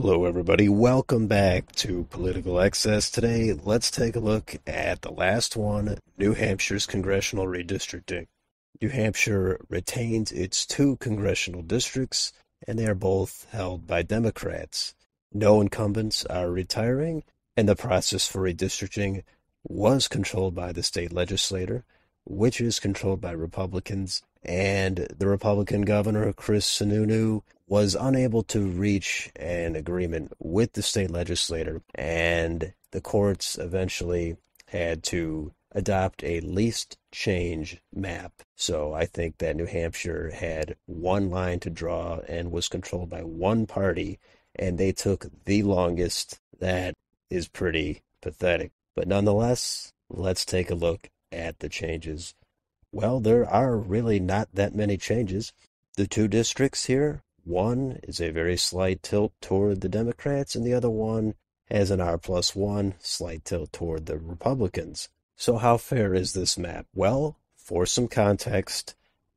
Hello, everybody. Welcome back to Political Excess. Today, let's take a look at the last one, New Hampshire's congressional redistricting. New Hampshire retains its two congressional districts, and they are both held by Democrats. No incumbents are retiring, and the process for redistricting was controlled by the state legislature, which is controlled by Republicans, and the Republican governor, Chris Sununu, was unable to reach an agreement with the state legislature, and the courts eventually had to adopt a least change map. So I think that New Hampshire had one line to draw and was controlled by one party, and they took the longest. That is pretty pathetic. But nonetheless, let's take a look at the changes. Well, there are really not that many changes. The two districts here, one is a very slight tilt toward the Democrats, and the other one has an R+1 slight tilt toward the Republicans. So how fair is this map? Well, for some context,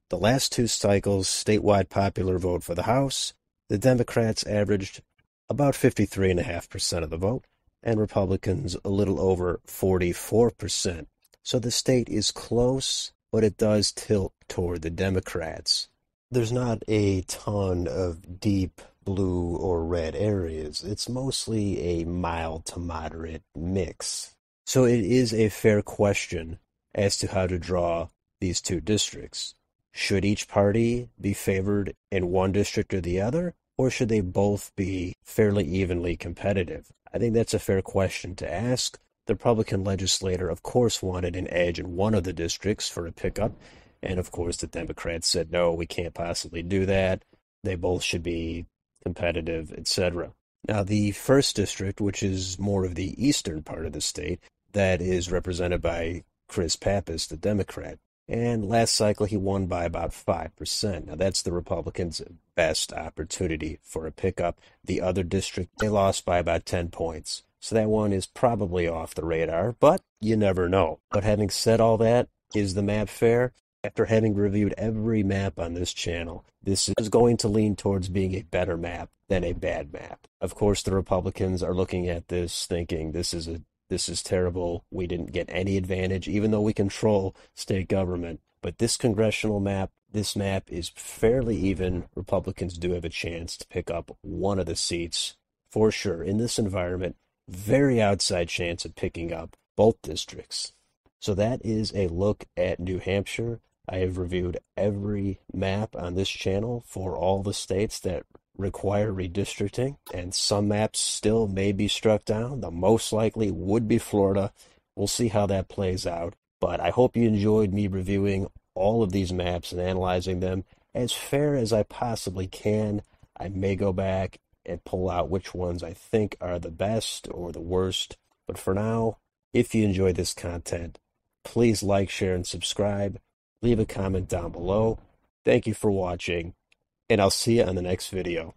the last two cycles, statewide popular vote for the House, the Democrats averaged about 53.5% of the vote, and Republicans a little over 44%. So the state is close, but it does tilt toward the Democrats. There's not a ton of deep blue or red areas. It's mostly a mild to moderate mix. So it is a fair question as to how to draw these two districts. Should each party be favored in one district or the other, or should they both be fairly evenly competitive? I think that's a fair question to ask. The Republican legislature, of course, wanted an edge in one of the districts for a pickup, and of course the Democrats said, no, we can't possibly do that. They both should be competitive, etc. Now, the first district, which is more of the eastern part of the state, that is represented by Chris Pappas, the Democrat. And last cycle, he won by about 5%. Now, that's the Republicans' best opportunity for a pickup. The other district, they lost by about 10 points. So that one is probably off the radar, but you never know. But having said all that, is the map fair? After having reviewed every map on this channel, this is going to lean towards being a better map than a bad map. Of course, the Republicans are looking at this thinking this is terrible. We didn't get any advantage, even though we control state government. But this congressional map, this map is fairly even. Republicans do have a chance to pick up one of the seats for sure. In this environment, very outside chance of picking up both districts. So that is a look at New Hampshire. I have reviewed every map on this channel for all the states that require redistricting, and some maps still may be struck down. The most likely would be Florida. We'll see how that plays out. But I hope you enjoyed me reviewing all of these maps and analyzing them as fair as I possibly can. I may go back and pull out which ones I think are the best or the worst. But for now, if you enjoy this content, please like, share, and subscribe. Leave a comment down below. Thank you for watching, and I'll see you on the next video.